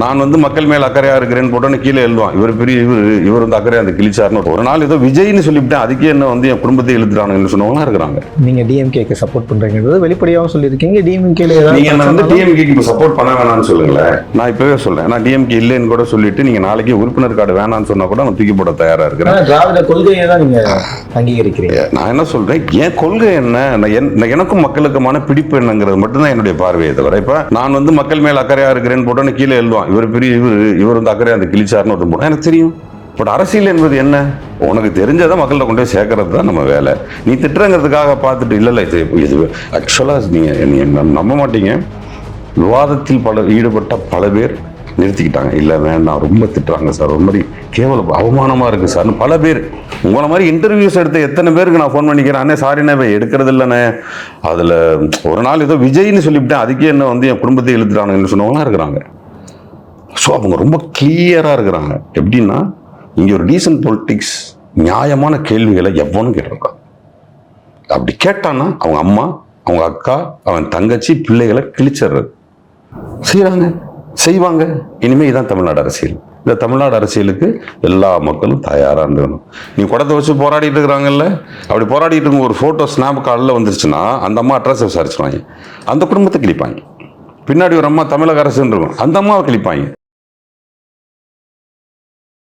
நான் வந்து மக்கள் மேல் அக்கறையா இருக்கிறேன்னு போட்டோன்னு கீழே எழுதுவான். இவர் பெரிய இவர் வந்து அக்கறையா அந்த கிழிச்சாருன்னு ஒரு நாள் ஏதோ விஜய்னு சொல்லிவிட்டேன், அதுக்கே என்ன வந்து என் குடும்பத்தை இழுத்துறானுங்கன்னு சொன்னவங்க இருக்கிறாங்க. நீங்க டிஎம்கேக்கு சப்போர்ட் பண்றீங்கிறது வெளிப்படையாகவும் சொல்லியிருக்கீங்க. டிஎம்கேல நீங்க என்ன வந்து டிஎம்கேக்கு சப்போர்ட் பண்ண வேணாம்னு சொல்லுங்களேன். நான் இப்பவே சொல்றேன், நான் டிஎம்கே இல்லைன்னு கூட சொல்லிட்டு நீங்க நாளைக்கு உறுப்பினர் கார்டு வேணாம்னு சொன்னா கூட நான் தூக்கி போட தயாரா இருக்கிறேன். திராவிட கொள்கையை தான் நீங்க அங்கீகரிக்கிறீங்க. நான் என்ன சொல்றேன், என் கொள்கை என்ன, எனக்கும் மக்களுக்குமான பிடிப்பு என்னங்கிறது மட்டும்தான் என்னுடைய பார்வையை தவிர, இப்ப நான் வந்து மக்கள் மேல் அக்கறையா இருக்கிறேன்னு போட்டோன்னு கீழே எழுதுவான். இவர் பெரிய இவர் வந்து அக்கறையா அந்த கிழிச்சாருன்னு ஒரு போட எனக்கு தெரியும். பட் அரசியல் என்பது என்ன, உனக்கு தெரிஞ்சதை மக்கள்கிட்ட கொண்டு போய் சேர்க்கறது தான் நம்ம வேலை. நீ திட்டுறங்கிறதுக்காக பார்த்துட்டு இல்லை இது ஆக்சுவலாக நீங்கள் நம்ப மாட்டீங்க, விவாதத்தில் ஈடுபட்ட பல பேர் நிறுத்திக்கிட்டாங்க. இல்லை வேண்டாம், ரொம்ப திட்டுறாங்க சார், ஒரு மாதிரி கேவலம் அவமானமாக இருக்குது சார்னு பல பேர். உங்களை மாதிரி இன்டர்வியூஸ் எடுத்த எத்தனை பேருக்கு நான் ஃபோன் பண்ணிக்கிறேன், அண்ணே சாரிண்ணே எடுக்கிறது இல்லைண்ணே. அதில் ஒரு நாள் ஏதோ விஜய்னு சொல்லிவிட்டேன், அதுக்கே என்ன வந்து என் குடும்பத்தை இழுத்துட்டானுங்கன்னு சொன்னவங்களாம் இருக்கிறாங்க. ஸோ அவங்க ரொம்ப கிளியராக இருக்கிறாங்க. எப்படின்னா, இங்கே ஒரு டீசன்ட் பொலிட்டிக்ஸ், நியாயமான கேள்விகளை எவனும் கேட்டிருக்கான். அப்படி கேட்டான்னா அவங்க அம்மா, அவங்க அக்கா, அவன் தங்கச்சி, பிள்ளைகளை கிழிச்சிடுறது செய்கிறாங்க, செய்வாங்க. இனிமேல் இதான் தமிழ்நாடு அரசியல். இந்த தமிழ்நாடு அரசியலுக்கு எல்லா மக்களும் தயாராக இருந்துக்கணும். நீ குடத்தை வச்சு போராடிட்டு இருக்கிறாங்கல்ல, அப்படி போராடிட்டு இருக்க ஒரு ஃபோட்டோ ஸ்னாப் காலில் வந்துருச்சுன்னா அந்த அம்மா அட்ரஸ் விசாரிச்சுருவாங்க, அந்த குடும்பத்தை கிழிப்பாங்க. பின்னாடி ஒரு அம்மா தமிழக அரசுன்னு இருக்கும், அந்த அம்மாவை கிழிப்பாங்க.